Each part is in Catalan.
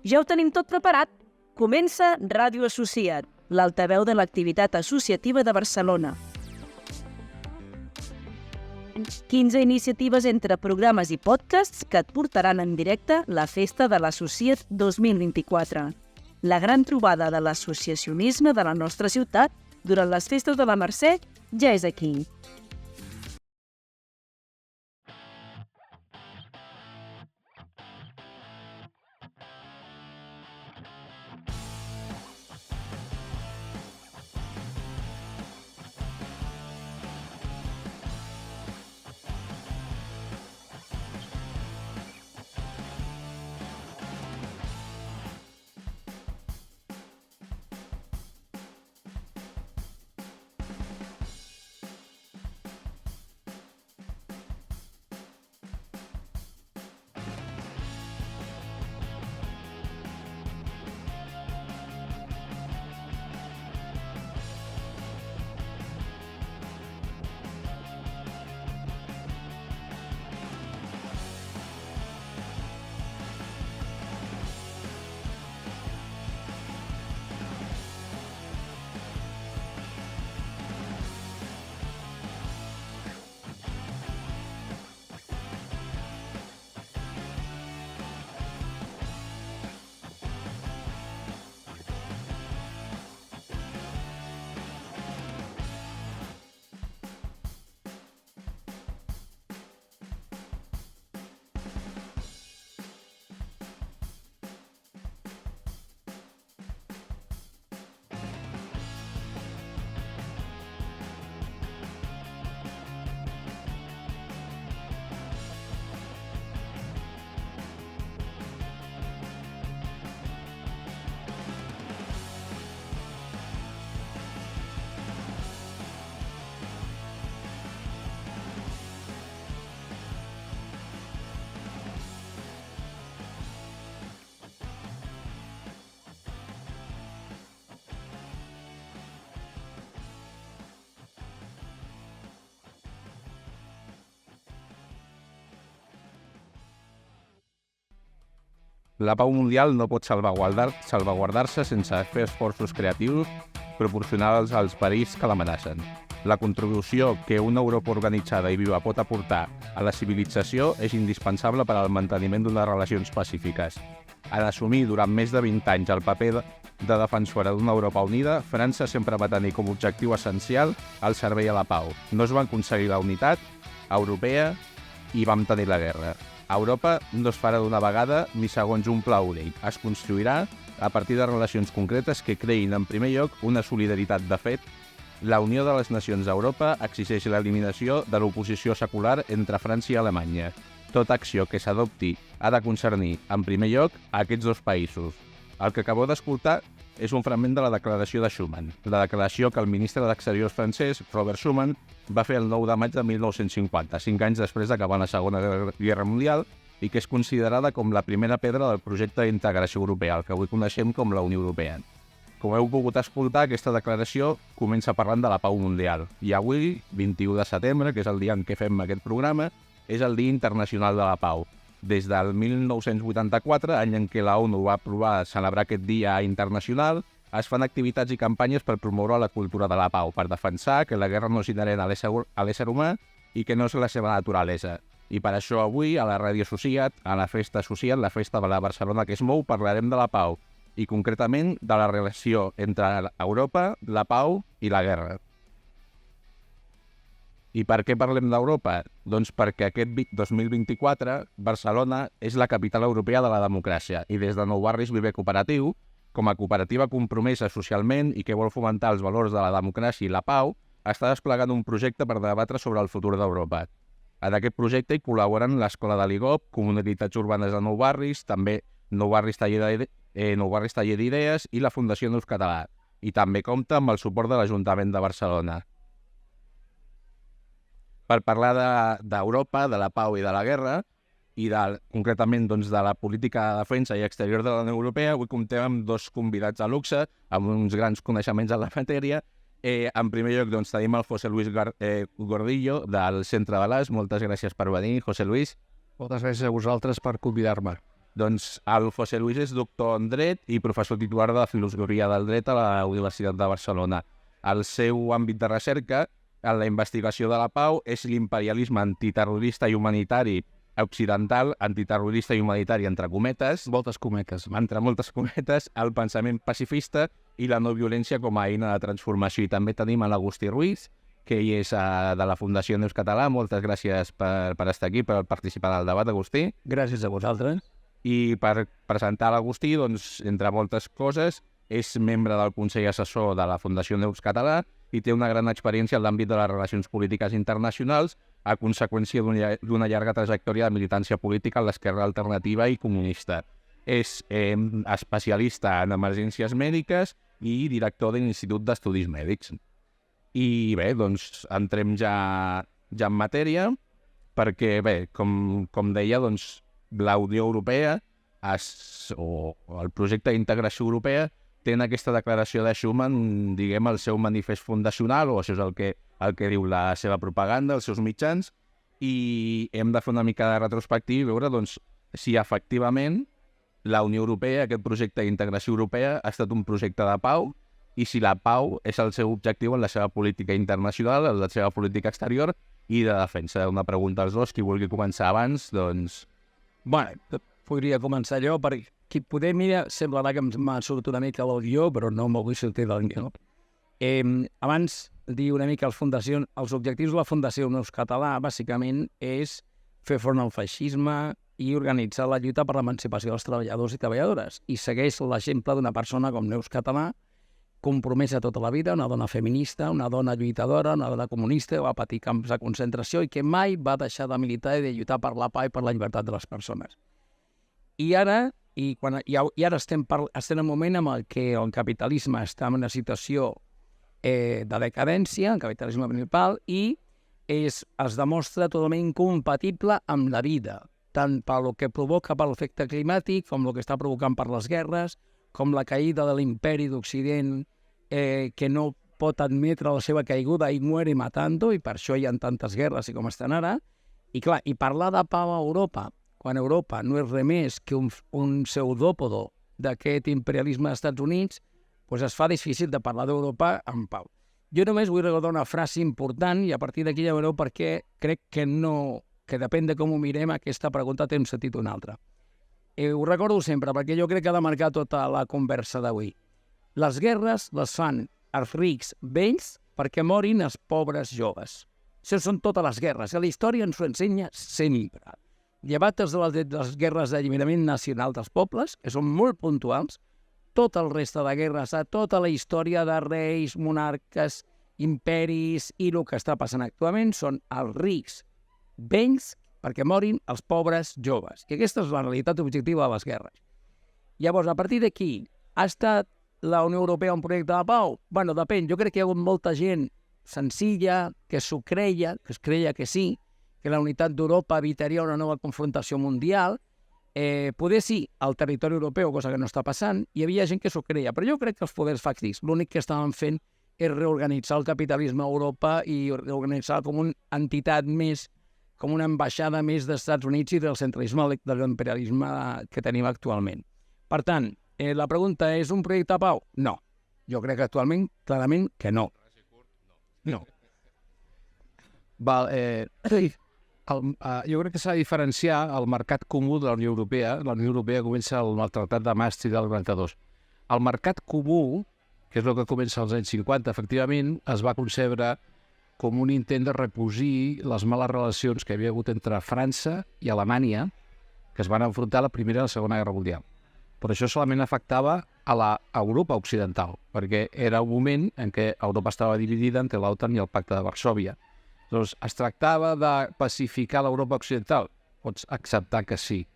Ja ho tenim tot preparat. Comença Ràdio Associat, l'altaveu de l'activitat associativa de Barcelona. 15 iniciatives entre programes i podcasts que et portaran en directe la Festa de l'Associat 2024. La gran trobada de l'associacionisme de la nostra ciutat durant les festes de la Mercè ja és aquí. La pau mundial no pot salvaguardar-se sense fer esforços creatius proporcionals als perills que l'amenacen. La contribució que una Europa organitzada i viva pot aportar a la civilització és indispensable per al manteniment d'unes relacions pacífiques. En assumir durant més de 20 anys el paper de defensora d'una Europa unida, França sempre va tenir com a objectiu essencial el servei a la pau. No es va aconseguir la unitat europea i vam tenir la guerra. Europa no es farà d'una vegada ni segons un pla únic. Es construirà a partir de relacions concretes que creïn, en primer lloc, una solidaritat de fet. La Unió de les Nacions d'Europa exigeix l'eliminació de l'oposició secular entre França i Alemanya. Tota acció que s'adopti ha de concernir, en primer lloc, a aquests dos països. El que acabeu d'escoltar és un fragment de la declaració de Schuman, la declaració que el ministre d'Exteriors francès, Robert Schuman, va fer el 9 de maig de 1950, 5 anys després d'acabar la Segona Guerra Mundial, i que és considerada com la primera pedra del projecte d'integració europea, el que avui coneixem com la Unió Europea. Com heu pogut escoltar, aquesta declaració comença parlant de la pau mundial. I avui, 21 de setembre, que és el dia en què fem aquest programa, és el Dia Internacional de la Pau. Des del 1984, any en què la ONU va aprovar celebrar aquest dia internacional, es fan activitats i campanyes per promoure la cultura de la pau, per defensar que la guerra no és inherent a l'ésser humà i que no és la seva naturalesa. I per això avui, a la Ràdio Associat, a la Festa Associat, la Festa de la Barcelona que es mou, parlarem de la pau i concretament de la relació entre Europa, la pau i la guerra. I per què parlem d'Europa? Doncs perquè aquest 2024 Barcelona és la capital europea de la democràcia i des de Nou Barris Viver Cooperatiu, com a cooperativa compromesa socialment i que vol fomentar els valors de la democràcia i la pau, està desplegant un projecte per debatre sobre el futur d'Europa. En aquest projecte hi col·laboren l'Escola de l'IGOP, Comunitats Urbanes de Nou Barris, també Nou Barris Taller d'Idees i la Fundació Neus Català, i també compta amb el suport de l'Ajuntament de Barcelona. Per parlar d'Europa, de la pau i de la guerra, i concretament de la política de defensa i exterior de la Unió Europea, avui comptem amb dos convidats de luxe, amb uns grans coneixements en la matèria. En primer lloc tenim el José Luis Gordillo, del Centre de l'AS. Moltes gràcies per venir, José Luis. Moltes gràcies a vosaltres per convidar-me. Doncs el José Luis és doctor en dret i professor titular de filosofia del dret a la Universitat de Barcelona. El seu àmbit de recerca en la investigació de la pau és l'imperialisme antiterrorista i humanitari occidental, antiterrorista i humanitari entre cometes, entre moltes cometes, el pensament pacifista i la no violència com a eina de transformació. I també tenim a l'Agustí Ruiz, que ell és de la Fundació Neus Català. Moltes gràcies per estar aquí, per participar del debat, Agustí. Gràcies a vosaltres. I per presentar l'Agustí, doncs, entre moltes coses, és membre del Consell Assessor de la Fundació Neus Català i té una gran experiència en l'àmbit de les relacions polítiques internacionals a conseqüència d'una llarga trajectòria de militància política en l'esquerra alternativa i comunista. És especialista en emergències mèdiques i director de l'Institut d'Estudis Mèdics. I bé, doncs entrem ja en matèria, perquè bé, com deia, doncs la Unió Europea o el projecte d'integració europea tenen aquesta declaració de Schuman, diguem, el seu manifest fundacional, o això és el que diu la seva propaganda, els seus mitjans, i hem de fer una mica de retrospectiva i veure doncs, si efectivament la Unió Europea, aquest projecte d'integració europea, ha estat un projecte de pau, i si la pau és el seu objectiu en la seva política internacional, en la seva política exterior i de defensa. Una pregunta als dos, qui vulgui començar abans, doncs... Bueno, podria començar jo, perquè qui poder, mira, semblarà que m'ha sortit una mica del guió, però no m'ho vull sortir del guió. Abans dir una mica els objectius de la Fundació Neus Català, bàsicament, és fer front al feixisme i organitzar la lluita per l'emancipació dels treballadors i treballadores. I segueix l'exemple d'una persona com Neus Català, compromesa tota la vida, una dona feminista, una dona lluitadora, una dona comunista, que va patir camps de concentració i que mai va deixar de militar i de lluitar per la pau i per la llibertat de les persones. I ara estem en un moment en què el capitalisme està en una situació de decadència, el capitalisme principal, i es demostra totalment incompatible amb la vida, tant pel que provoca per l'efecte climàtic, com el que està provocant per les guerres, com la caïda de l'imperi d'Occident, que no pot admetre la seva caiguda i muere matando, i per això hi ha tantes guerres i com estan ara. I clar, i parlar de pau a Europa, quan Europa no és res més que un pseudòpodo d'aquest imperialisme dels Estats Units, doncs es fa difícil de parlar d'Europa en pau. Jo només vull recordar una frase important i a partir d'aquí ja veureu per què crec que depèn de com ho mirem, aquesta pregunta té un sentit o un altre. Ho recordo sempre, perquè jo crec que ha de marcar tota la conversa d'avui. Les guerres les fan els rics vells perquè morin els pobres joves. Això són totes les guerres, i la història ens ho ensenya sempre. Llevat de les guerres d'alliberament nacional dels pobles, que són molt puntuals, tot el reste de guerres, a tota la història de reis, monarques, imperis i el que està passant actualment són els rics vells perquè morin els pobres joves. I aquesta és la realitat objectiva de les guerres. Llavors, a partir d'aquí, ha estat la Unió Europea un projecte de pau? Bueno, depèn. Jo crec que hi ha hagut molta gent senzilla que s'ho creia, que es creia que sí, que la unitat d'Europa evitaria una nova confrontació mundial. Poder sí, al territori europeu, cosa que no està passant, hi havia gent que s'ho creia, però jo crec que els poders fàctics l'únic que estaven fent és reorganitzar el capitalisme a Europa i reorganitzar com una entitat més, com una ambaixada més dels Estats Units i del centralisme, de l'imperialisme que tenim actualment. Per tant, la pregunta és un projecte de pau? No. Jo crec que actualment, clarament, que no. No. Jo crec que s'ha de diferenciar el mercat comú de la Unió Europea. La Unió Europea comença amb el Tractat de Maastricht del 92. El mercat comú, que és el que comença als anys 50, efectivament, es va concebre com un intent de recosir les males relacions que hi havia hagut entre França i Alemanya, que es van enfrontar a la Primera i la Segona Guerra Mundial. Però això solament afectava a Europa occidental, perquè era un moment en què Europa estava dividida entre l'OTAN i el Pacte de Varsòvia. Doncs es tractava de pacificar l'Europa occidental? Pots acceptar que sí.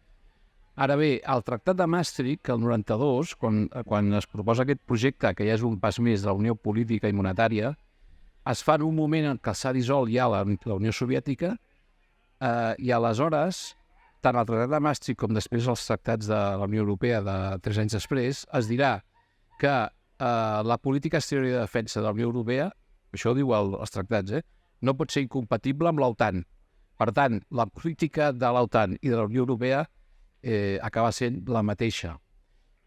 Ara bé, el Tractat de Maastricht, que el 92, quan es proposa aquest projecte, que ja és un pas més de la Unió Política i Monetària, es fa en un moment en què s'ha dissolt ja la Unió Soviètica i aleshores, tant el Tractat de Maastricht com després els tractats de la Unió Europea de 3 anys després, es dirà que la política exterior i de defensa de la Unió Europea, això ho diu els tractats, no pot ser incompatible amb l'OTAN. Per tant, la política de l'OTAN i de la Unió Europea acaba sent la mateixa.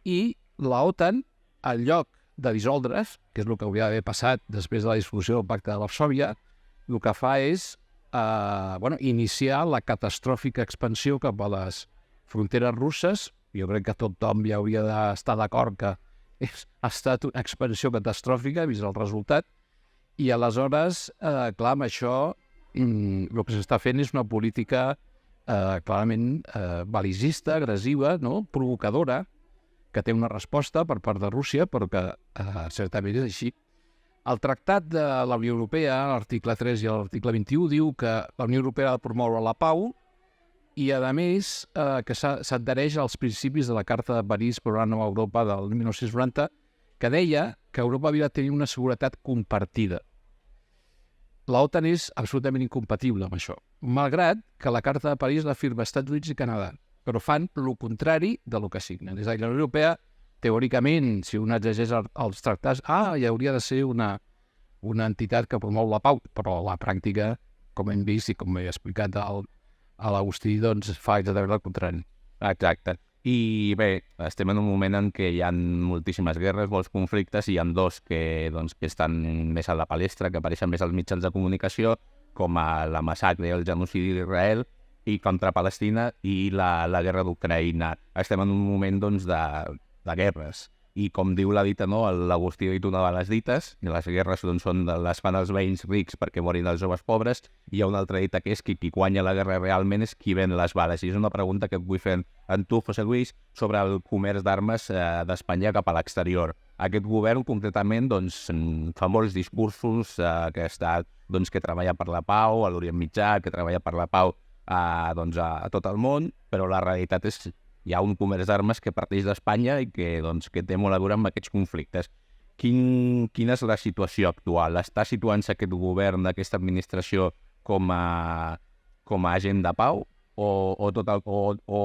I la OTAN, en lloc de dissoldre's, que és el que hauria d'haver passat després de la dissolució del Pacte de Varsòvia, el que fa és iniciar la catastròfica expansió cap a les fronteres russes. Jo crec que tothom ja hauria d'estar d'acord que ha estat una expansió catastròfica, vist el resultat, i aleshores, clar, amb això el que s'està fent és una política clarament belicista, agressiva, no? Provocadora, que té una resposta per part de Rússia, però que certament és així. El Tractat de la Unió Europea, l'article 3 i l'article 21, diu que la Unió Europea ha de promoure la pau i, a més, que s'adhereix als principis de la Carta de París per una nova Europa del 1990, que deia que Europa havia de tenir una seguretat compartida. La OTAN és absolutament incompatible amb això, malgrat que la Carta de París la firma Estats Units i Canadà, però fan el contrari del que signen. És a dir, la Unió Europea, teòricament, si un exagés els tractats, hi hauria de ser una entitat que promou la pau, però a la pràctica, com hem vist i com he explicat a l'Agustí, doncs fa exactament el contrari. Exacte. I bé, estem en un moment en què hi ha moltíssimes guerres, molts conflictes, i hi ha dos que estan més a la palestra, que apareixen més als mitjans de comunicació, com la massacre i el genocidi d'Israel, i contra Palestina i la guerra d'Ucraïna. Estem en un moment de guerres. I com diu la dita, no? L'Agustí ha dit una de les dites, i les guerres les fan els veïns rics perquè morin els joves pobres, i hi ha una altra dita que és que qui guanya la guerra realment és qui ven les bales. I és una pregunta que et vull fer a tu, José Luis, sobre el comerç d'armes d'Espanya cap a l'exterior. Aquest govern, concretament, fa molts discursos que treballa per la pau a l'Orient Mitjà, que treballa per la pau a tot el món, però la realitat és que hi ha un comerç d'armes que parteix d'Espanya i que té molt a veure amb aquests conflictes. Quina és la situació actual? Està situant-se aquest govern, aquesta administració, com a agent de pau o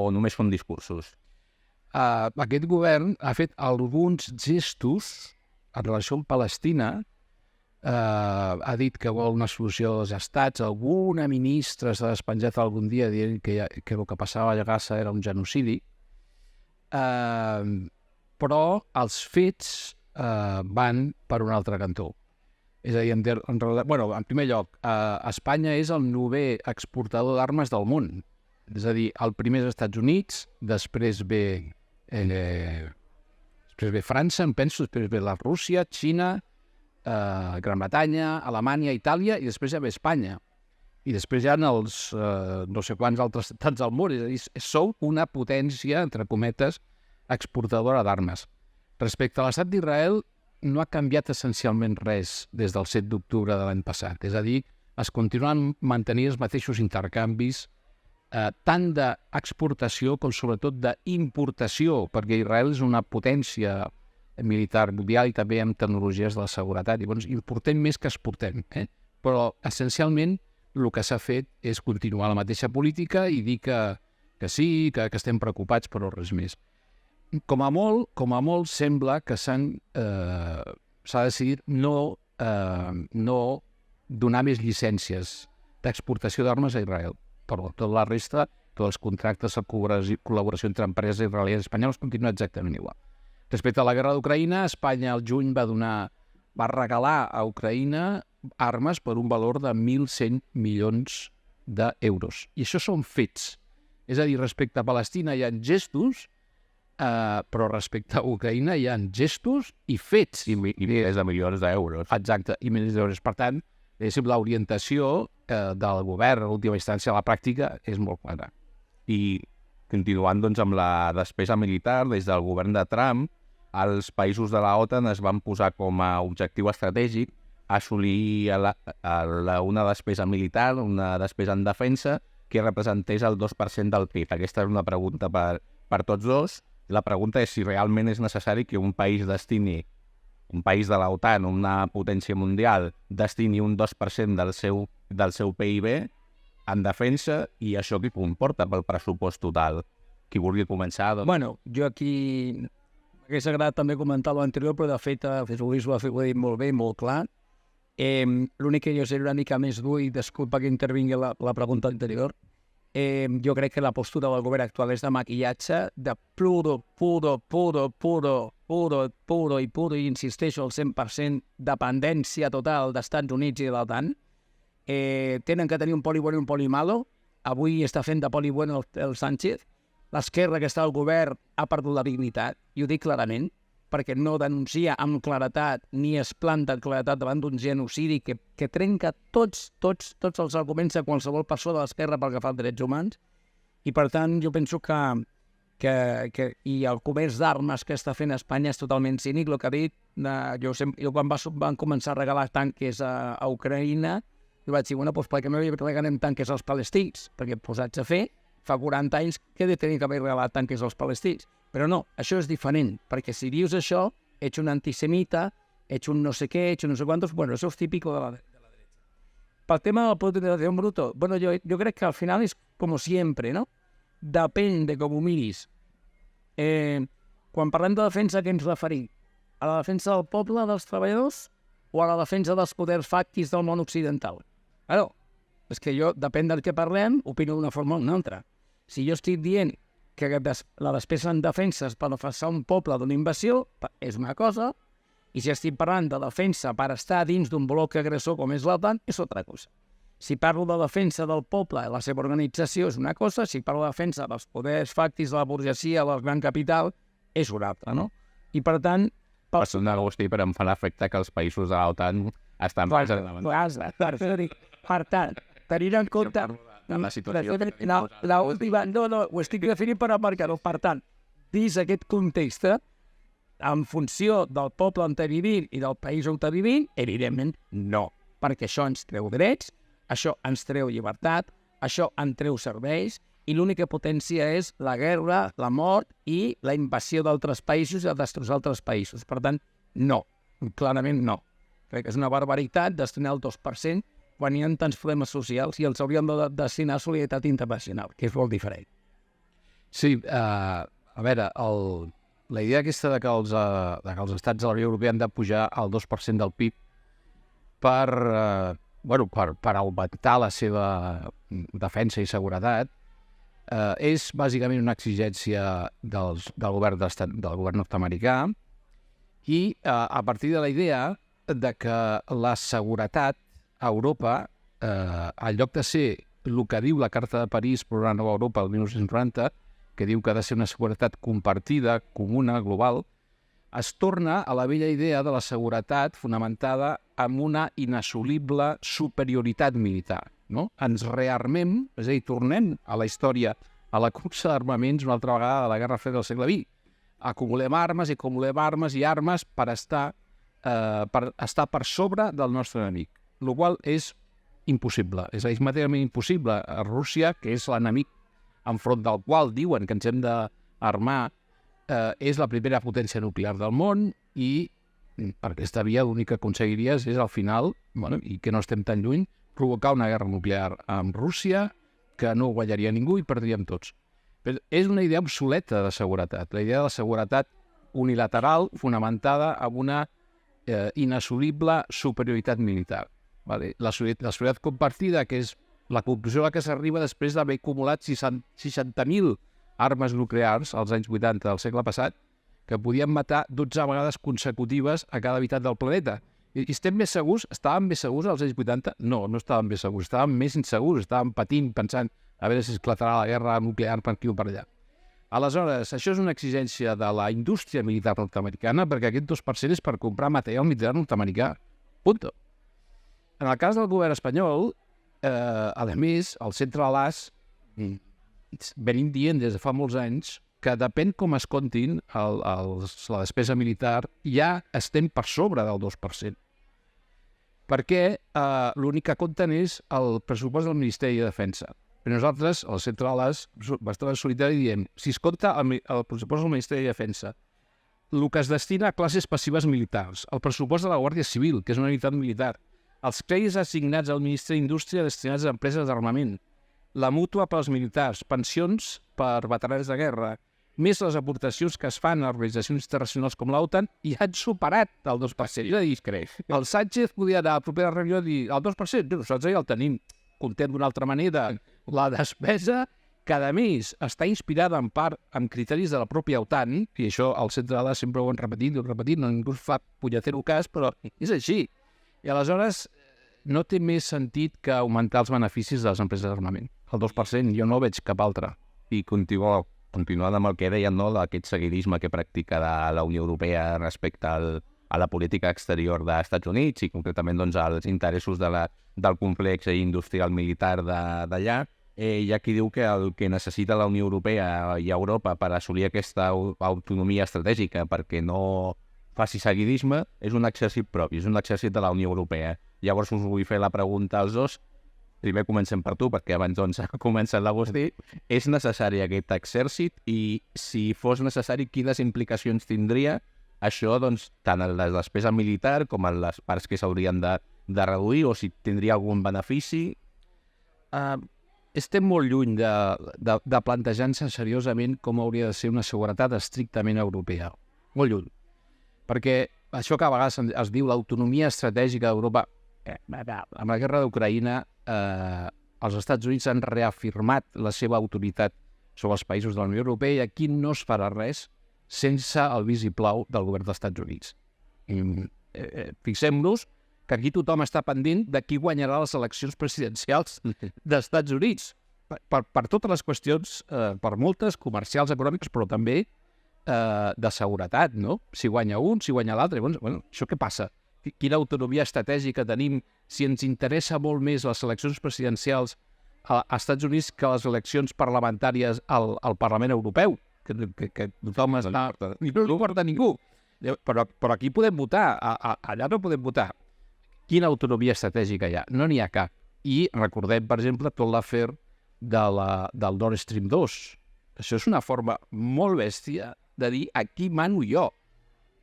només són discursos? Aquest govern ha fet alguns gestos en relació amb Palestina. Ha dit que vol una solució dels estats. Alguna ministra s'ha despenjat algun dia dient que el que passava a Gaza era un genocidi, però els fets van per un altre cantó. És a dir, en primer lloc, Espanya és el 9è exportador d'armes del món. És a dir, el primer és als Estats Units, després ve França, em penso, després ve la Rússia, Xina, Gran Bretanya, Alemanya, Itàlia, i després ja ve Espanya. I després hi ha els no sé quants altres estats del món. És a dir, sou una potència, entre cometes, exportadora d'armes. Respecte a l'estat d'Israel, no ha canviat essencialment res des del 7 d'octubre de l'any passat. És a dir, es continuen mantenint els mateixos intercanvis, tant d'exportació com sobretot d'importació, perquè Israel és una potència militar mundial i també amb tecnologies de la seguretat. Llavors, importem més que exportem. Però, essencialment, el que s'ha fet és continuar la mateixa política i dir que sí, que estem preocupats, però res més. Com a molt sembla que s'ha decidit no donar més llicències d'exportació d'armes a Israel. Però tota la resta, tots els contractes de col·laboració entre empreses israelianes i espanyoles continua exactament igual. Respecte a la guerra d'Ucraïna, Espanya al juny va regalar a Ucraïna armes per un valor de 1.100 milions d'euros. I això són fets. És a dir, respecte a Palestina hi ha gestos, però respecte a Ucraïna hi ha gestos i fets. I milers de milions d'euros. Exacte, i milers d'euros. Per tant, l'orientació del govern, a l'última instància, a la pràctica, és molt clara. I continuant amb la despesa militar, des del govern de Trump, els països de la OTAN es van posar com a objectiu estratègic assolir una despesa militar, una despesa en defensa, que representés el 2% del PIB. Aquesta és una pregunta per tots dos. La pregunta és si realment és necessari que un país de la OTAN, una potència mundial, destini un 2% del seu PIB en defensa, i això què comporta pel pressupost total. Qui vulgui començar, doncs... Bueno, jo aquí m'hagués agradat també comentar l'anterior, però de fet Luis ho ha dit molt bé, molt clar. L'únic que jo seré una mica més dur, i disculpa que intervingui la pregunta anterior, jo crec que la postura del govern actual és de maquillatge, de puro, i insisteixo al 100%, dependència total d'Estats Units i de l'OTAN. Tenen que tenir un poli bueno i un poli malo. Avui està fent de poli bueno el Sánchez. L'esquerra que està al govern ha perdut la dignitat, i ho dic clarament, perquè no denuncia amb claretat ni es planta amb claretat davant d'un genocidi que trenca tots els arguments de qualsevol persona de l'esquerra pel que fa als drets humans. I per tant jo penso que el comerç d'armes que està fent Espanya és totalment cínic. El que ha dit, jo quan van començar a regalar tanques a Ucraïna, jo vaig dir, bueno, doncs per què no regalem tanques als palestins? Perquè posats a fer, fa 40 anys que he de tenir que haver regalat tanques als palestins. Però no, això és diferent, perquè si dius això, ets un antisemita, ets un no sé què, ets un no sé quantos, bueno, això és típico de la dreta. Pel tema del Producto Interior Bruto, bueno, jo crec que al final és com sempre, ¿no? Depèn de com ho miris. Quan parlem de defensa, a què ens referim? A la defensa del poble, dels treballadors, o a la defensa dels poders fàctics del món occidental? Claro, és que jo, depèn del que parlem, opino d'una forma o una altra. Si jo estic dient que la despesa en defensa és per defensar un poble d'una invasió, és una cosa, i si estic parlant de defensa per estar dins d'un bloc agressor com és l'OTAN, és altra cosa. Si parlo de defensa del poble i la seva organització és una cosa, si parlo de defensa dels poders fàctics de la burgesia, del gran capital, és una altra, no? I per tant... Passa un negoci, però em fa l'efecte que els països de l'OTAN estan per tant, tenint en compte... la situació... ho estic definint per emmarcar-ho. Per tant, dins aquest context, en funció del poble on vivim i del país on vivim, evidentment no, perquè això ens treu drets, això ens treu llibertat, això ens treu serveis, i l'única potència és la guerra, la mort i la invasió d'altres països i el destrossar altres països. Per tant, no, clarament no. Crec que és una barbaritat destinar el 2% quan hi ha tants problemes socials i els hauríem de destinar a solidaritat internacional, que és molt diferent. Sí, a veure, la idea aquesta de que els estats de la Unió Europea han de pujar al 2% del PIB per augmentar la seva defensa i seguretat és bàsicament una exigència del govern nord-americà i a partir de la idea de que la seguretat a Europa, en lloc de ser el que diu la Carta de París per una nova Europa del 1990, que diu que ha de ser una seguretat compartida, comuna, global, es torna a la vella idea de la seguretat fonamentada en una inassolible superioritat militar. No? Ens rearmem, és a dir, tornem a la història, a la cursa d'armaments una altra vegada de la Guerra Freda del segle XX. Acumulem armes i armes per estar per sobre del nostre enemic, el qual és impossible, és materialment impossible. A Rússia, que és l'enemic enfront del qual diuen que ens hem d'armar, és la primera potència nuclear del món i per aquesta via l'únic que aconseguiries és al final, i que no estem tan lluny, provocar una guerra nuclear amb Rússia que no guanyaria ningú i perdríem tots. Però és una idea obsoleta de seguretat, la idea de la seguretat unilateral fonamentada en una inassolible superioritat militar. La seguretat compartida, que és la conclusió a la que s'arriba després d'haver acumulat 60.000 armes nuclears als anys 80 del segle passat, que podien matar 12 vegades consecutives a cada habitant del planeta. I estem més segurs? Estàvem més segurs als anys 80? No, no estàvem més segurs, estàvem més insegurs, estàvem patint, pensant a veure si esclatarà la guerra nuclear per aquí o per allà. Aleshores, això és una exigència de la indústria militar nord-americana perquè aquest 2% és per comprar material militar nord-americà. Punto. En el cas del govern espanyol, a més, el centre de l'AS venim dient des de fa molts anys que depèn com es comptin la despesa militar, ja estem per sobre del 2%. Perquè l'únic que compten és el pressupost del Ministeri de Defensa. Però nosaltres, al centre de l'AS, bastant solitari, diem, si es compta el pressupost del Ministeri de Defensa, el que es destina a classes passives militars, el pressupost de la Guàrdia Civil, que és una unitat militar, els crèdits assignats al Ministeri d'Indústria destinats a empreses d'armament, la mútua pels militars, pensions per veterans de guerra, més les aportacions que es fan a organitzacions internacionals com l'OTAN, i han superat el 2%. És a dir, el Sánchez podia anar a la propera reunió i dir el 2%, nosaltres ja el tenim, comptem d'una altra manera, la despesa que, a més, està inspirada en part en criteris de la pròpia OTAN, i això al centre de l'A sempre ho han repetit, ningú fa punyetero cas, però és així. I aleshores no té més sentit que augmentar els beneficis de les empreses d'armament. El 2% jo no veig cap altre. I continuant amb el que deien, no, d'aquest seguidisme que practica la Unió Europea respecte a la política exterior dels Estats Units i concretament doncs, als interessos del complex industrial militar d'allà, hi ha qui diu que el que necessita la Unió Europea i Europa per assolir aquesta autonomia estratègica perquè no faci seguidisme és un exèrcit propi, és un exèrcit de la Unió Europea. Llavors us vull fer la pregunta als dos. Primer comencem per tu, perquè abans doncs, ha començat l'Agustí. És necessari aquest exèrcit i, si fos necessari, quines implicacions tindria això doncs, tant en la despesa militar com en les parts que s'haurien de reduir, o si tindria algun benefici? Estem molt lluny de plantejar-nos seriosament com hauria de ser una seguretat estrictament europea. Molt lluny. Perquè això que a vegades es diu l'autonomia estratègica d'Europa, amb la guerra d'Ucraïna, els Estats Units han reafirmat la seva autoritat sobre els països de la Unió Europea i aquí no es farà res sense el vistiplau del govern dels Estats Units. Fixem-nos que aquí tothom està pendent de qui guanyarà les eleccions presidencials dels Estats Units. Per totes les qüestions, per moltes, comercials, econòmiques, però també de seguretat, no? Si guanya un, si guanya l'altre. Bueno, això què passa? Quina autonomia estratègica tenim si ens interessa molt més les eleccions presidencials als Estats Units que les eleccions parlamentàries al Parlament Europeu? Que tothom està... No li importa ningú. Però aquí podem votar, allà no podem votar. Quina autonomia estratègica hi ha? No n'hi ha cap. I recordem, per exemple, tot l'afer del Nord Stream 2. Això és una forma molt bèstia de dir aquí mano jo.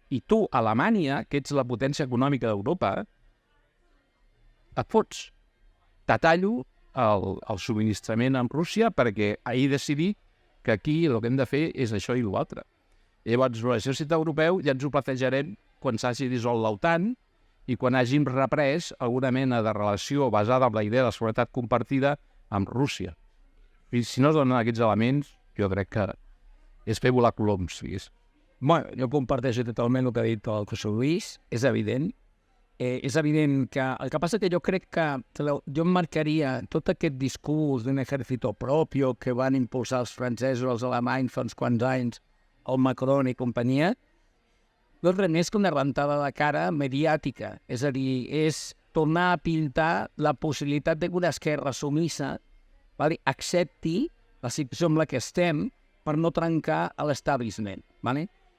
I tu, Alemanya, que ets la potència econòmica d'Europa, et fots. Te tallo el subministrament amb Rússia perquè ahir decidir que aquí el que hem de fer és això i l'altre. Llavors, l'exèrcit europeu ja ens ho plantejarem quan s'hagi dissolt l'OTAN i quan hàgim reprès alguna mena de relació basada en la idea de la seguretat compartida amb Rússia. I si no es donen aquests elements, jo crec que és fer volar coloms, digués. Bueno, jo comparteixo totalment el que ha dit el José Luis, és evident. És evident que... El que passa que jo crec que jo emmarcaria tot aquest discurs d'un ejército propio que van impulsar els francesos, els alemanys fa uns quants anys, el Macron i companyia, no és res més que una rentada de cara mediàtica. És a dir, és tornar a pintar la possibilitat que una esquerra sumissa accepti la situació en la que estem per no trencar l'establishment.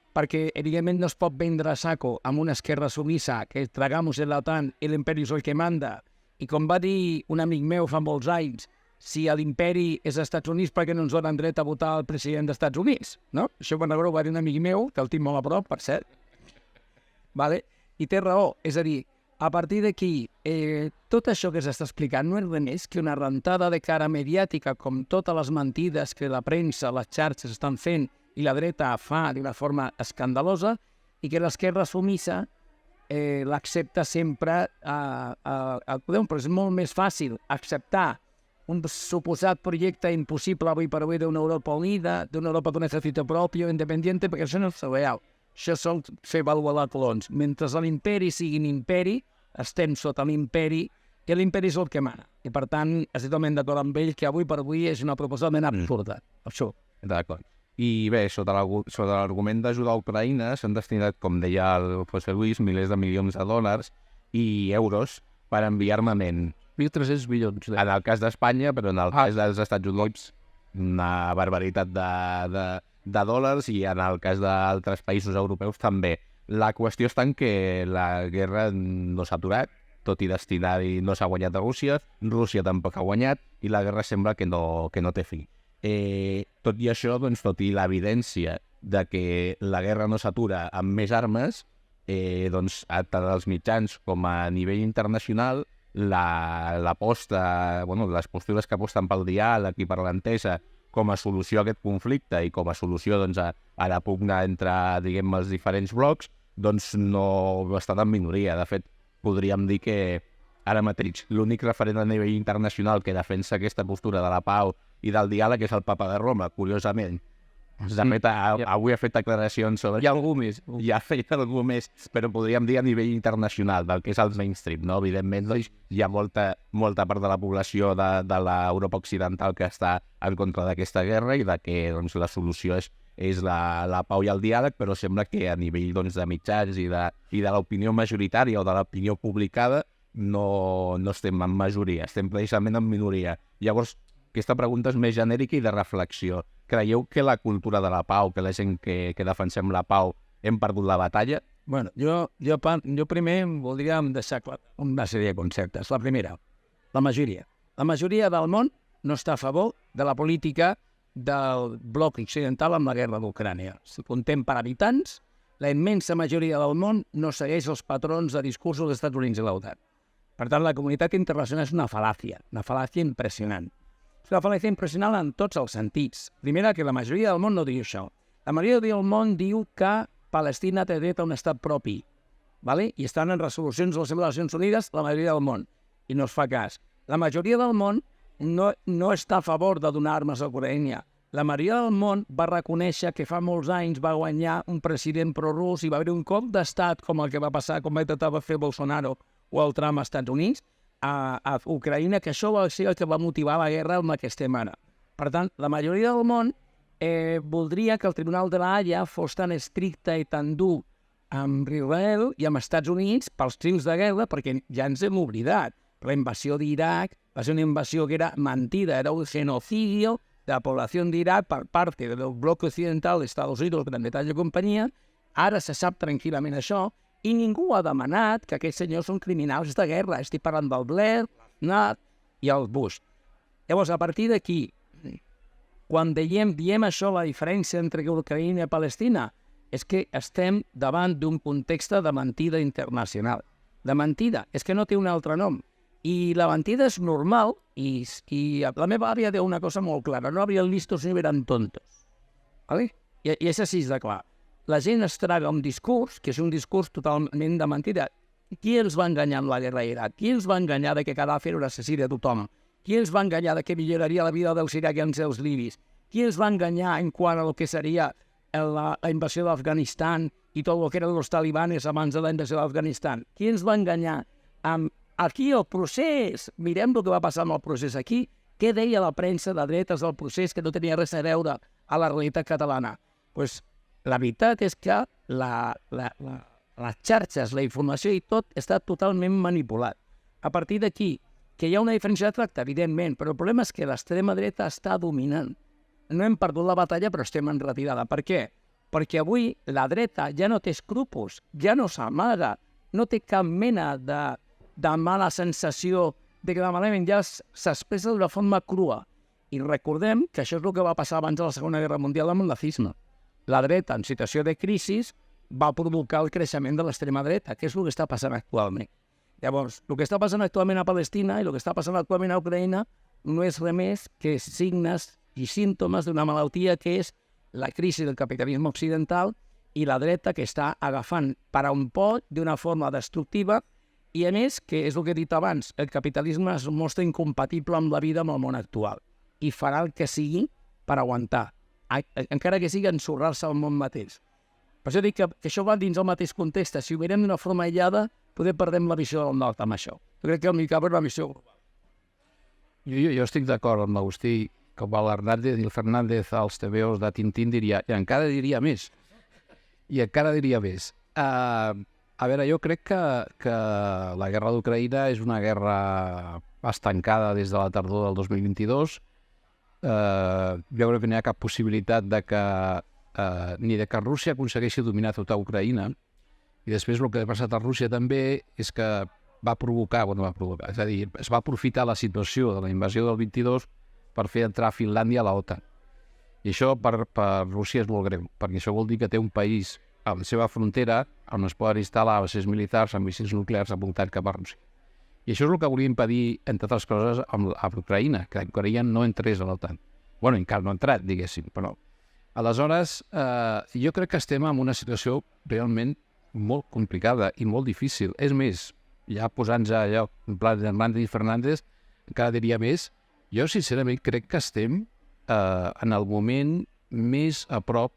Perquè, evidentment, no es pot vendre a saco amb una esquerra sumissa que tragamos en l'OTAN i l'imperi és el que manda. I com va dir un amic meu fa molts anys, si l'imperi és als Estats Units, per què no ens donen dret a votar el president dels Estats Units? No? Això ho va dir un amic meu, que el tinc molt a prop, per cert. I té raó. És a dir, a partir d'aquí, tot això que s'està explicant no és res més que una rentada de cara mediàtica, com totes les mentides que la premsa, les xarxes estan fent i la dreta fa d'una forma escandalosa, i que l'esquerra sumissa l'accepta sempre però és molt més fàcil acceptar un suposat projecte impossible avui per avui d'una Europa unida, d'una Europa d'un ejército propi o independiente, perquè això no és real. Això són fer valuar colons. Mentre l'imperi sigui un imperi, estem sota l'imperi, i l'imperi és el que mana. I per tant, estic totalment d'acord amb ell que avui per avui és una proposta ben absurda. Això. D'acord. I bé, sota l'argument d'ajudar a Ucraïna s'han destinat, com deia el José Luis, milers de milions de dòlars i euros per enviar armament. 1.300 milions. En el cas d'Espanya, però en el cas dels Estats Units, una barbaritat de dòlars, i en el cas d'altres països europeus també. La qüestió està en que la guerra no s'ha aturat, tot i destinar-hi no s'ha guanyat a Rússia, Rússia tampoc ha guanyat, i la guerra sembla que no té fi. Tot i això, doncs, tot i l'evidència de que la guerra no s'atura amb més armes, doncs, tant als mitjans com a nivell internacional, l'aposta, les postures que aposten pel diàleg i per l'entesa com a solució a aquest conflicte i com a solució doncs, a la pugna entre, diguem, els diferents blocs, doncs no estan en minoria. De fet, podríem dir que ara mateix l'únic referent a nivell internacional que defensa aquesta postura de la pau i del diàleg és el papa de Roma, curiosament. De fet, avui ha fet declaracions sobre... Hi ha algú més. Hi ha algú més, però podríem dir a nivell internacional, del que és el mainstream, no? Evidentment, doncs, hi ha molta part de la població de l'Europa occidental que està en contra d'aquesta guerra i de que doncs, la solució és la pau i el diàleg, però sembla que a nivell doncs, de mitjans i de l'opinió majoritària o de l'opinió publicada no estem en majoria, estem precisament en minoria. Llavors, aquesta pregunta és més genèrica i de reflexió. Creieu que la cultura de la pau, que la gent que defensem la pau, hem perdut la batalla? Bueno, jo primer voldria deixar clar una sèrie de conceptes. La primera, la majoria. La majoria del món no està a favor de la política del bloc occidental amb la guerra d'Ucrània. Si comptem per habitants, la immensa majoria del món no segueix els patrons de discursos dels Estats Units i l'OTAN. Per tant, la comunitat internacional és una fal·làcia impressionant. És una fal·làcia impressionant en tots els sentits. Primera, que la majoria del món no diu això. La majoria del món diu que Palestina té dret a un estat propi, ¿vale? I estan en resolucions de les Nacions Unides la majoria del món, i no es fa cas. La majoria del món no està a favor de donar armes a Ucraïna. La majoria del món va reconèixer que fa molts anys va guanyar un president prorus i va haver un cop d'estat com el que va passar, com va intentar fer Bolsonaro o el Trump als Estats Units, a Ucraïna, que això va ser el que va motivar la guerra amb la que estem ara. Per tant, la majoria del món voldria que el Tribunal de la Haia fos tan estricte i tan dur amb Israel i amb Estats Units pels crims de guerra, perquè ja ens hem oblidat. La invasió d'Iraq va ser una invasió que era mentida, era un genocidio de la població d'Iraq per part del bloc occidental d'Estats Units, Gran Bretanya i companyia. Ara se sap tranquil·lament això, i ningú ha demanat que aquests senyors són criminals de guerra. Estic parlant del Blair, Nat i el Bush. Llavors, a partir d'aquí, quan diem això, la diferència entre Ucraïna i Palestina, és que estem davant d'un context de mentida internacional. De mentida, és que no té un altre nom. I la mentida és normal, i la meva àvia diu una cosa molt clara, no habrían listos ni eran tontos. ¿Vale? I és així de clar. La gent es traga un discurs, que és un discurs totalment de mentida. Qui els va enganyar amb la guerra a Iraq? Qui els va enganyar de que Gaddafi era un assassí de tothom? Qui els va enganyar de que milloraria la vida dels iraquians i els libis? Qui els va enganyar en quant a lo que seria la invasió d'Afganistan i tot el que eren els talibanes abans de la invasió d'Afganistan? Qui ens va enganyar amb aquí el procés? Mirem el que va passar amb el procés aquí. Què deia la premsa de dretes del procés que no tenia res a veure a la realitat catalana? Doncs la veritat és que les xarxes, la informació i tot està totalment manipulat. A partir d'aquí, que hi ha una diferència de tracte, evidentment, però el problema és que l'extrema dreta està dominant. No hem perdut la batalla, però estem en retirada. Per què? Perquè avui la dreta ja no té escrúpols, ja no s'amaga, no té cap mena de mala sensació de que malament ja s'expressa d'una forma crua. I recordem que això és el que va passar abans de la Segona Guerra Mundial amb el nazisme. La dreta, en situació de crisi, va provocar el creixement de l'extrema dreta, que és el que està passant actualment. Llavors, el que està passant actualment a Palestina i el que està passant actualment a Ucraïna no és res més que signes i símptomes d'una malaltia que és la crisi del capitalisme occidental i la dreta que està agafant per a un pot d'una forma destructiva i, a més, que és el que he dit abans, el capitalisme es mostra incompatible amb la vida en el món actual i farà el que sigui per aguantar, encara que sigui ensorrar-se al món mateix. Per això dic que això va dins el mateix context. Si ho mirem d'una forma aïllada, poder perdem la visió del nord amb això. Jo crec que el millor és la visió global. Jo estic d'acord amb l'Agustí, com l'Hernández i el Fernández als TVOs de Tintín diria, i encara diria més. A veure, jo crec que la guerra d'Ucraïna és una guerra estancada des de la tardor del 2022. Jo crec que no hi ha cap possibilitat de que ni de que Rússia aconsegueixi dominar tota Ucraïna, i després el que ha passat a Rússia també és que va provocar, és a dir, es va aprofitar la situació de la invasió del 22 per fer entrar Finlàndia a la OTAN. I això per Rússia és molt greu, perquè això vol dir que té un país a la seva frontera on es poden instal·lar bases militars amb míssils nuclears apuntats cap a Rússia. I això és el que volia impedir, entre altres coses, a Ucraïna, que Ucraïna no entrés a l'OTAN. Bueno, encara no ha entrat, diguéssim, però... Aleshores, jo crec que estem en una situació realment molt complicada i molt difícil. És més, ja posant-nos allò, en plan Hernández i Fernández, encara diria més, jo sincerament crec que estem en el moment més a prop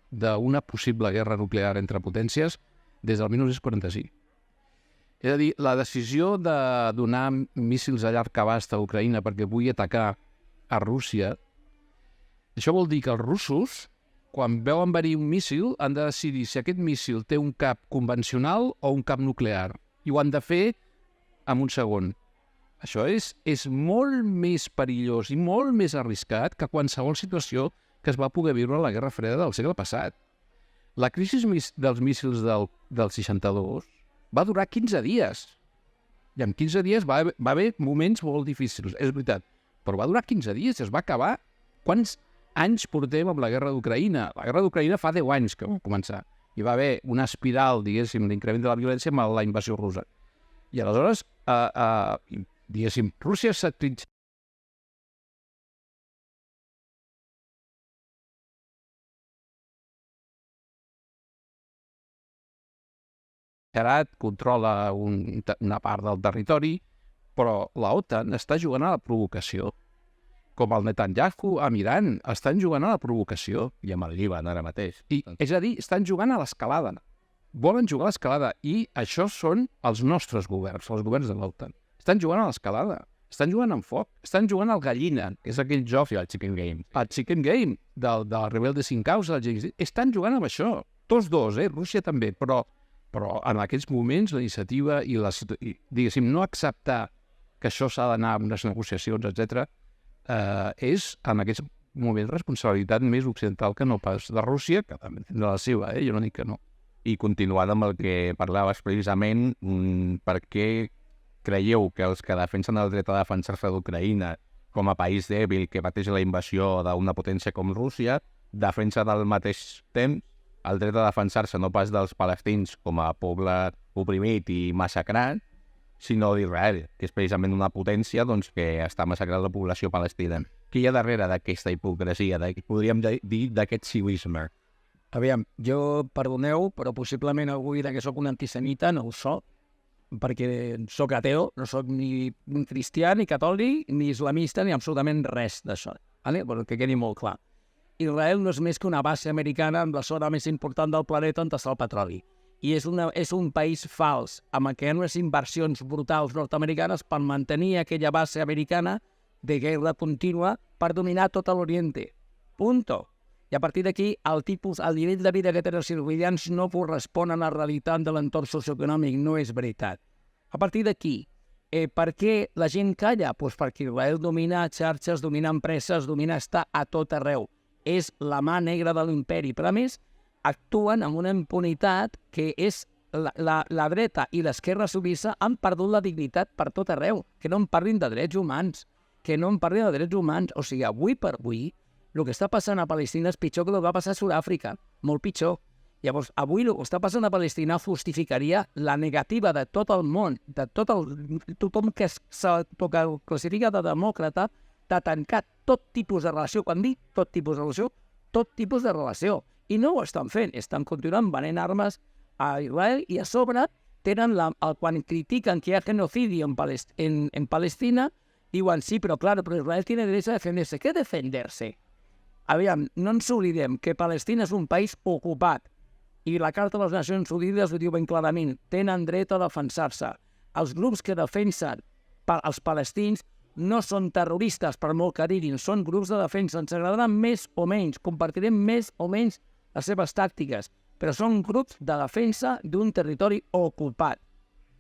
d'una possible guerra nuclear entre potències des del 1945. És a dir, la decisió de donar míssils a llarg abast a Ucraïna perquè pugui atacar a Rússia, això vol dir que els russos, quan veuen venir un míssil, han de decidir si aquest míssil té un cap convencional o un cap nuclear. I ho han de fer en un segon. Això és molt més perillós i molt més arriscat que qualsevol situació que es va poder viure a la Guerra Freda del segle passat. La crisi dels míssils del 62 va durar 15 dies. I en 15 dies va haver moments molt difícils, és veritat. Però va durar 15 dies i es va acabar. Quants anys portem amb la guerra d'Ucraïna? La guerra d'Ucraïna fa 10 anys que va començar. Hi va haver una espiral, diguéssim, d'increment de la violència amb la invasió russa. I aleshores, diguéssim, Rússia s'ha controla una part del territori, però l'OTAN està jugant a la provocació. Com el Netanyahu amb Iran, estan jugant a la provocació. I amb el Líban ara mateix. És a dir, estan jugant a l'escalada. Volen jugar a l'escalada. I això són els nostres governs, els governs de l'OTAN. Estan jugant a l'escalada. Estan jugant amb foc. Estan jugant al gallina, que és aquell joc, el Chicken Game. El Chicken Game, del Rebelde sin causa. Estan jugant amb això. Tots dos, Rússia també, però en aquests moments la iniciativa i diguéssim, no acceptar que això s'ha d'anar amb unes negociacions, etc., és en aquests moments responsabilitat més occidental que no pas de Rússia, que també tindrà la seva, jo no dic que no. I continuant amb el que parlaves precisament, per què creieu que els que defensen el dret a defensar-se d'Ucraïna com a país dèbil que pateix la invasió d'una potència com Rússia, defensen al mateix temps el dret a defensar-se no pas dels palestins com a poble oprimit i massacrat, sinó d'Israel, que és precisament una potència que està massacrant la població palestina. Què hi ha darrere d'aquesta hipocresia, podríem dir d'aquest civisme? Aviam, jo, perdoneu, però possiblement algú dirà que sóc un antisemita, no ho soc, perquè sóc ateu, no sóc ni cristià, ni catòlic, ni islamista, ni absolutament res d'això. Vale? Bueno, que quedi molt clar. Israel no és més que una base americana en la zona més important del planeta on està el petroli. I és un país fals, amb unes inversions brutals nord-americanes per mantenir aquella base americana de guerra contínua per dominar tot l'Oriente. Punto. I a partir d'aquí, el nivell de vida que tenen els israelians no correspon a la realitat de l'entorn socioeconòmic, no és veritat. A partir d'aquí, per què la gent calla? Doncs perquè Israel domina xarxes, domina empreses, domina estar a tot arreu. És la mà negra de l'imperi, però a més actuen amb una impunitat que és la dreta i l'esquerra suïssa han perdut la dignitat per tot arreu. Que no en parlin de drets humans, O sigui, avui per avui, el que està passant a Palestina és pitjor que el que va passar a Sud-àfrica, molt pitjor. Llavors, avui el que està passant a Palestina justificaria la negativa de tot el món, de tothom que classifica de demòcrata, de tancar tot tipus de relació. Quan dic tot tipus de relació, tot tipus de relació. I no ho estan fent, estan continuant venent armes a Israel i a sobre tenen quan critiquen que hi ha genocidi en Palestina, diuen sí, però Israel tiene derecho a defenderse. ¿Qué defenderse? Aviam, no ens oblidem que Palestina és un país ocupat i la Carta de les Nacions Unides ho diu ben clarament, tenen dret a defensar-se. Els grups que defensen els palestins no són terroristes, per molt que diguin, són grups de defensa, ens agradaran més o menys, compartirem més o menys les seves tàctiques, però són grups de defensa d'un territori ocupat.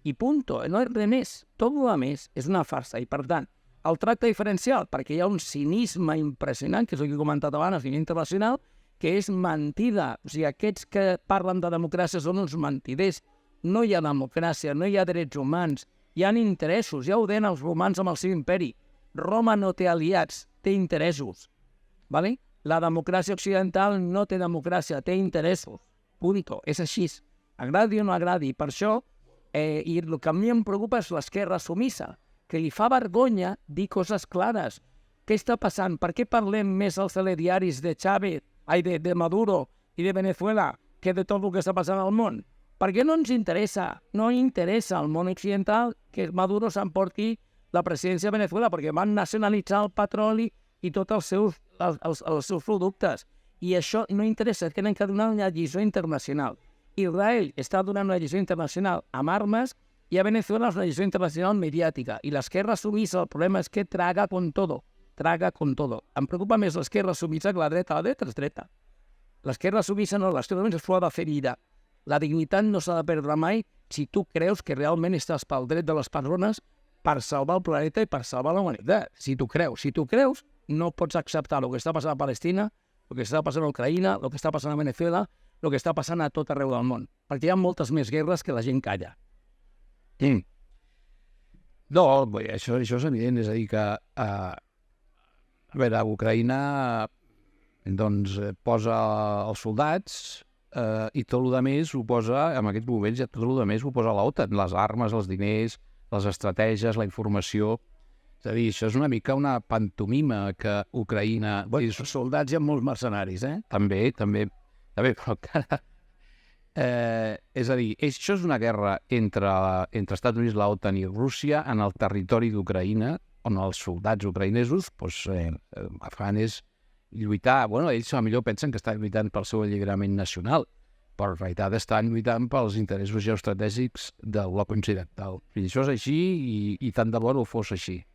I punto, no és res més. Tot el més és una farsa i, per tant, el tracte diferencial, perquè hi ha un cinisme impressionant, que és el que he comentat abans, a nivell internacional, que és mentida. O sigui, aquests que parlen de democràcia són uns mentiders. No hi ha democràcia, no hi ha drets humans, hi ha interessos, ja ho deien els romans amb el seu imperi. Roma no té aliats, té interessos. Vale? La democràcia occidental no té democràcia, té interessos. Punto. És així. Agradi o no agradi. Per això, i el que a mi em preocupa és l'esquerra sumissa, que li fa vergonya dir coses clares. Què està passant? Per què parlem més als telediaris de Maduro i de Venezuela que de tot el que està passant al món? Perquè no ens interessa, no interessa al món occidental que Maduro s'emporti la presidència de Venezuela, perquè van nacionalitzar el petroli i tots els seus productes. I això no interessa, tenen que donar una lliçó internacional. Israel està donant una lliçó internacional amb armes i a Venezuela és una lliçó internacional mediàtica. I l'esquerra sumissa, el problema és que traga con todo. Em preocupa més l'esquerra sumissa que la dreta és dreta. L'esquerra sumissa no, l'esquerra només s'ho ha de fer vida. La dignitat no s'ha de perdre mai si tu creus que realment estàs pel dret de les persones per salvar el planeta i per salvar la humanitat. Si tu creus, no pots acceptar el que està passant a Palestina, el que està passant a Ucraïna, el que està passant a Venezuela, el que està passant a tot arreu del món. Perquè hi ha moltes més guerres que la gent calla. No, això és evident, és a dir que a veure, Ucraïna doncs posa els soldats i tot el més ho posa, en aquests moments, tot el més ho posa l'OTAN, les armes, els diners, les estratègies, la informació. És a dir, això és una mica una pantomima que Ucraïna... Els soldats hi ha molts mercenaris, També, però encara... és a dir, això és una guerra entre Estats Units, l'OTAN i Rússia en el territori d'Ucraïna, on els soldats ucraïnesos fan és lluitar... Bueno, ells millor pensen que estan lluitant pel seu alliberament nacional, però en realitat estan lluitant pels interessos geoestratègics del bloc occidental. I això és així i tant de bo no fos així.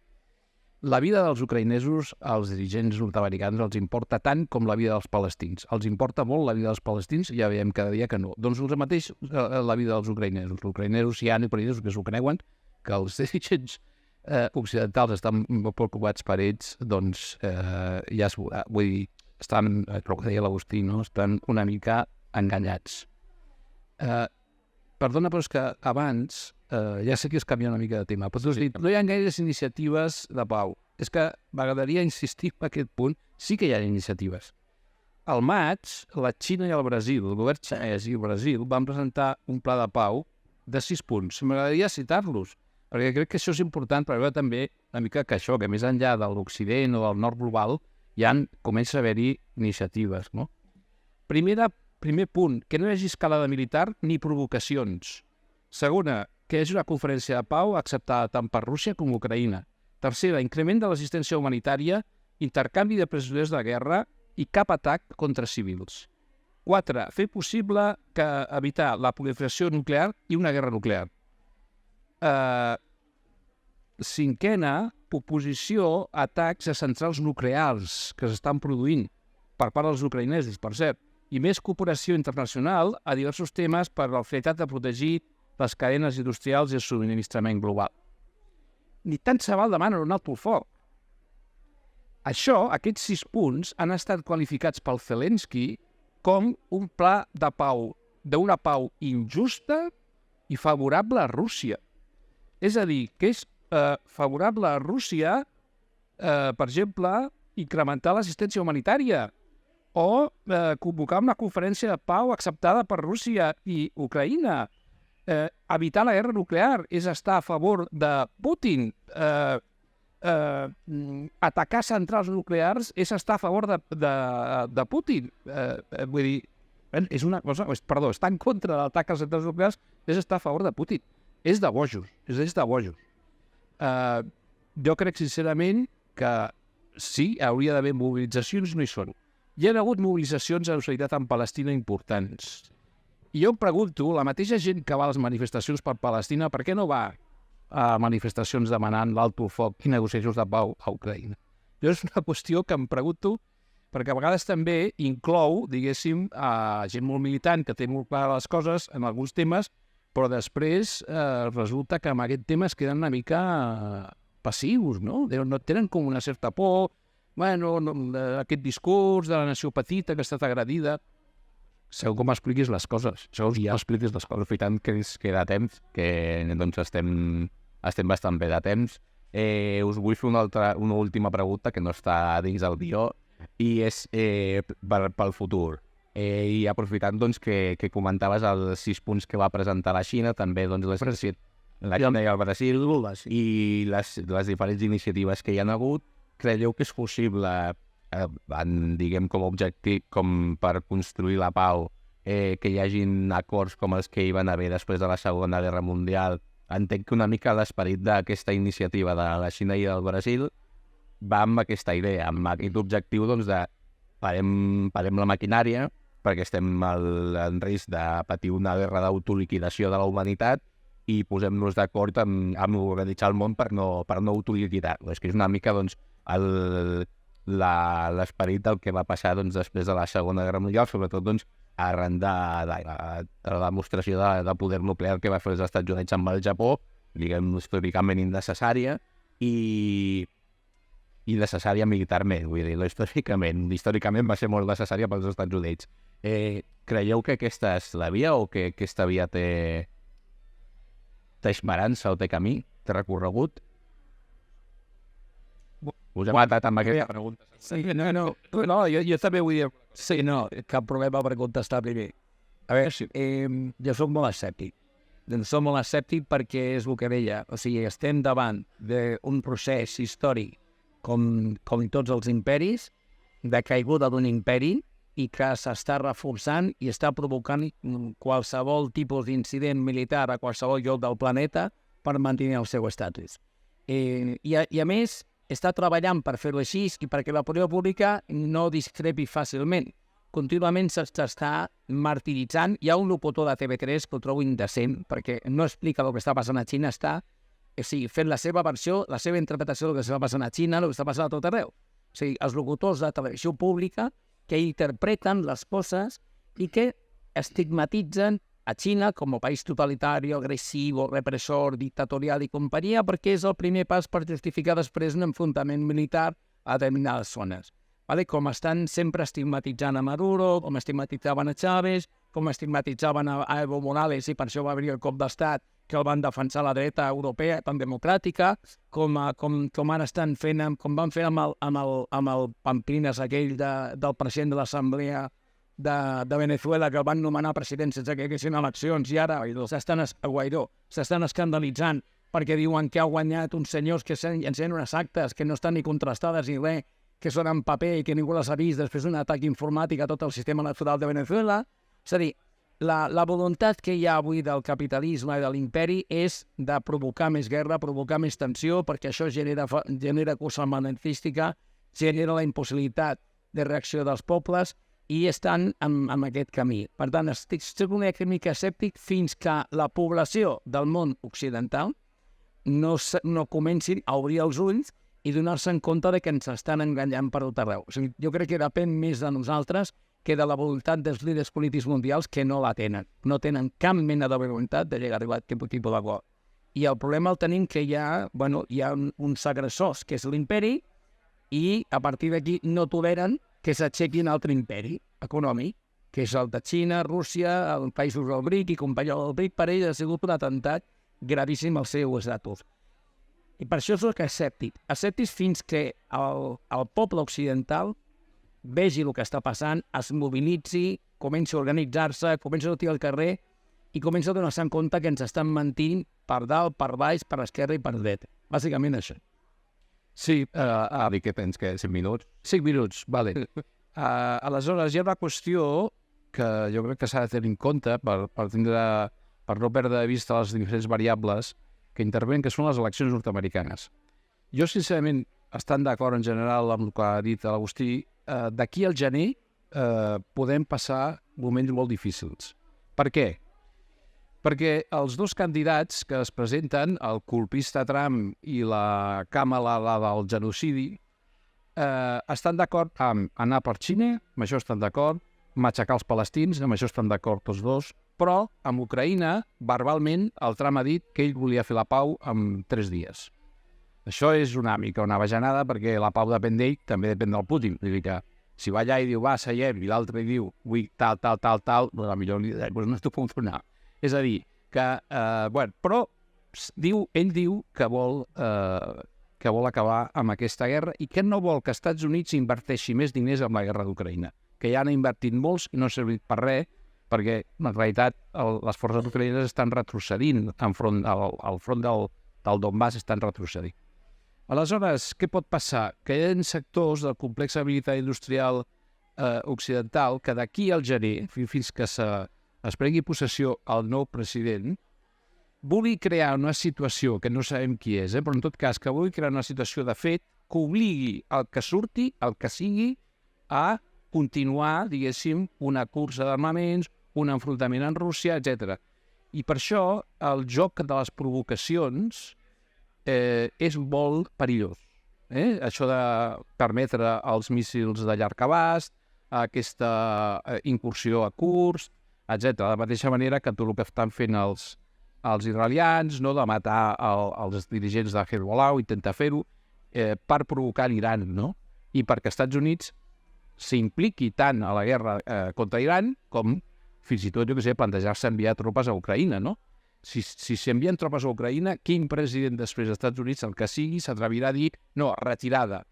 La vida dels ucraïnesos, als dirigents nord-americans, els importa tant com la vida dels palestins. Els importa molt la vida dels palestins i ja veiem cada dia que no. Doncs el mateix la vida dels ucraïnesos. Els ucraïnesos, si hi ha ucraïnesos que s'ho creuen, que els dirigents occidentals estan preocupats per ells, doncs ja es veurà. Vull dir, estan, el que deia l'Agustí, no? Estan una mica enganyats. Perdona, però és que abans, ja sé que es canvia una mica de tema, però tu has dit, no hi ha gaires iniciatives de pau. És que m'agradaria insistir en aquest punt, sí que hi ha iniciatives. Al maig, la Xina i el Brasil, el govern xinès i el Brasil, van presentar un pla de pau de 6 punts. M'agradaria citar-los, perquè crec que això és important per veure també una mica que això, que més enllà de l'Occident o del nord global, ja comença a haver-hi iniciatives, no? Primer punt, que no hi hagi escalada militar ni provocacions. Segona, que és una conferència de pau acceptada tant per Rússia com Ucraïna. Tercera, increment de l'assistència humanitària, intercanvi de presoners de guerra i cap atac contra civils. 4. Fer possible evitar la proliferació nuclear i una guerra nuclear. 5. Oposició a atacs a centrals nuclears que s'estan produint per part dels ucraïnesos, per cert, i més cooperació internacional a diversos temes per la finalitat de protegir les cadenes industrials i el subministrament global. Ni tant se val demanar un alto el foc. Això, aquests 6 punts, han estat qualificats pel Zelensky com un pla de pau, d'una pau injusta i favorable a Rússia. És a dir, que és favorable a Rússia, per exemple, incrementar l'assistència humanitària o convocar una conferència de pau acceptada per Rússia i Ucraïna. Evitar la guerra nuclear és estar a favor de Putin. Atacar centrals nuclears és estar a favor de Putin. Vull dir, és una cosa... Perdó, estar en contra de l'atac als centrals nuclears és estar a favor de Putin. És de bojos, és de bojos. Jo crec sincerament que sí, hauria d'haver mobilitzacions, no hi són. Hi ha hagut mobilitzacions de solidaritat en Palestina importants. I jo em pregunto, la mateixa gent que va a les manifestacions per Palestina, per què no va a manifestacions demanant l'alto foc i negociacions de pau a Ucraïna? Jo és una qüestió que em pregunto, perquè a vegades també inclou, diguéssim, a gent molt militant que té molt clar les coses en alguns temes, però després resulta que en aquest tema es queden una mica passius, no? No tenen com una certa por, aquest discurs de la nació petita que ha estat agredida. Segur com expliquis les coses. Segur ja expliquis les coses. Aprofitant que queda temps, que doncs estem bastant bé de temps, us vull fer una última pregunta que no està dins el guió i és pel futur. I aprofitant doncs, que comentaves els 6 punts que va presentar la Xina, també doncs, la Xina i el Brasil i les diferents iniciatives que hi ha hagut, creieu que és possible, diguem com a objectiu, com per construir la pau, que hi hagin acords com els que hi van haver després de la Segona Guerra Mundial. Entenc que una mica l'esperit d'aquesta iniciativa de la Xina i del Brasil va amb aquesta idea, amb aquest objectiu doncs, de parem la maquinària perquè estem en risc de patir una guerra d'autoliquidació de la humanitat i posem-nos d'acord amb organitzar el món per no autoliquidar-lo. És que és una mica doncs, l'esperit del que va passar doncs, després de la Segona Guerra Mundial, sobretot doncs, arran de la demostració de poder nuclear que va fer els Estats Units amb el Japó, diguem històricament innecessària i necessària militarment, vull dir, històricament va ser molt necessària pels Estats Units. Creieu que aquesta és la via o que aquesta via té esperança o té camí, té recorregut? Us he matat amb aquesta pregunta. Sí, no, jo també vull dir... Sí, no, cap problema per contestar primer. A veure, jo soc molt escèptic. Soc molt escèptic perquè és el que deia. O sigui, estem davant d'un procés històric com tots els imperis, de caiguda d'un imperi i que s'està reforçant i està provocant qualsevol tipus d'incident militar a qualsevol lloc del planeta per mantenir el seu estatus. I a més, està treballant per fer-ho així i perquè l'opinió pública no discrepi fàcilment. Contínuament s'està martiritzant. Hi ha un locutor de TV3 que ho trobo indecent perquè no explica el que està passant a Xina, està fent la seva versió, la seva interpretació del que està passant a Xina, el que està passant a tot arreu. O sigui, els locutors de televisió pública que interpreten les coses i que estigmatitzen a Xina com a país totalitari, agressiu, repressor, dictatorial i companyia, perquè és el primer pas per justificar després un enfrontament militar a determinades zones. Com estan sempre estigmatitzant a Maduro, com estigmatitzaven a Chávez, com estigmatitzaven a Evo Morales i per això va haver el cop d'estat que el van defensar la dreta europea tan democràtica, com ara estan fent, com van fer amb el Pamplinas aquell del president de l'Assemblea de Venezuela, que el van nomenar president sense que hi haguessin eleccions, i ara a Guaidó s'estan escandalitzant perquè diuen que ha guanyat uns senyors que encenen unes actes que no estan ni contrastades ni res, que són en paper i que ningú les ha vist després d'un atac informàtic a tot el sistema electoral de Venezuela. És a dir, la voluntat que hi ha avui del capitalisme i de l'imperi és de provocar més guerra, provocar més tensió, perquè això genera cosa armamentística, genera la impossibilitat de reacció dels pobles i estan en aquest camí. Per tant, estic una mica escèptic fins que la població del món occidental no comencin a obrir els ulls i donar-se en compte de que ens estan enganyant per tot arreu. O sigui, jo crec que depèn més de nosaltres que de la voluntat dels líders polítics mundials, que no la tenen. No tenen cap mena de voluntat de llegar a arribar a aquest tipus d'acord. I el problema el tenim que hi ha uns agressors, que és l'imperi, i a partir d'aquí no toleren que s'aixequi un altre imperi econòmic, que és el de Xina, Rússia, els països del BRIC i companyia del BRIC. Per ells ha sigut un atemptat gravíssim al seu estatus. I per això soc escèptic. Escèptic fins que el poble occidental vegi el que està passant, es mobilitzi, comenci a organitzar-se, comenci a sortir al carrer i comenci a donar-se en compte que ens estan mentint per dalt, per baix, per esquerra i per dreta. Bàsicament això. Sí, Dir que tens, 5 minuts? 5 minuts, vale. Aleshores, hi ha una qüestió que jo crec que s'ha de tenir en compte per no perdre de vista les diferents variables que intervenen, que són les eleccions nord-americanes. Jo, sincerament, estant d'acord en general amb el que ha dit l'Agustí, d'aquí al gener podem passar moments molt difícils. Per què? Perquè els dos candidats que es presenten, el colpista Trump i la Kamala, la del genocidi, estan d'acord amb anar per Xina, amb això estan d'acord, matxacar els palestins, amb això estan d'acord tots dos, però amb Ucraïna, verbalment, el Trump ha dit que ell volia fer la pau en 3 dies. Això és una mica una bajanada, perquè la pau depèn d'ell, també depèn del Putin. Vull dir que si va allà i diu, va, seiem, i l'altre diu, vull tal, millor no t'ho puc donar. És a dir, que, però ell diu que vol acabar amb aquesta guerra i que no vol que els Estats Units inverteixi més diners en la guerra d'Ucraïna, que ja han invertit molts i no ha servit per res, perquè en realitat les forces ucraïneses estan retrocedint al front del Donbass, estan retrocedint. Aleshores, què pot passar? Que hi ha sectors del complex militar industrial occidental que d'aquí al gener, fins que es prengui possessió el nou president, vulgui crear una situació, que no sabem qui és, però en tot cas que vulgui crear una situació de fet que obligui el que surti, el que sigui, a continuar, diguéssim, una cursa d'armaments, un enfrontament amb Rússia, etc. I per això el joc de les provocacions és molt perillós. Això de permetre els míssils de llarg abast, aquesta incursió a curts, etc. De la mateixa manera que tot el que estan fent els israelians, no? De matar els dirigents de Hezbollah o intentar fer-ho per provocar l'Iran, no? I perquè els Estats Units s'impliqui tant a la guerra contra Iran com fins i tot, jo què sé, plantejar-se enviar tropes a Ucraïna, no? Si s'envien tropes a Ucraïna, quin president després dels Estats Units, el que sigui, s'atrevirà a dir no, retirada.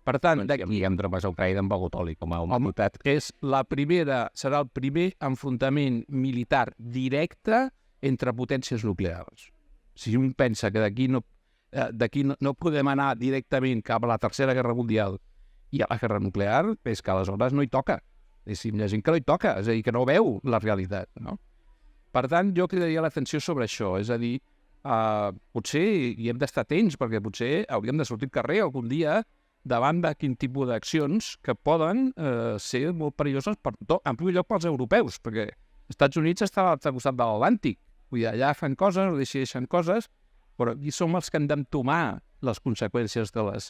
Per tant, Si enviem tropes a Ucraïna amb begut oli, com a diputat. serà el primer enfrontament militar directe entre potències nuclears. Si un pensa que d'aquí no podem anar directament cap a la Tercera Guerra Mundial i a la guerra nuclear, és que aleshores no hi toca. Hi ha gent que no hi toca, és a dir, que no veu la realitat, no? Per tant, jo cridaria l'atenció sobre això, és a dir, potser hi hem d'estar atents, perquè potser hauríem de sortir al carrer algun dia davant de quin tipus d'accions que poden ser molt perilloses, en primer lloc pels europeus, perquè els Estats Units està a l'altre costat de l'Atlàntic. Vull dir, allà fan coses, o decideixen coses, però aquí som els que hem d'entomar les conseqüències de les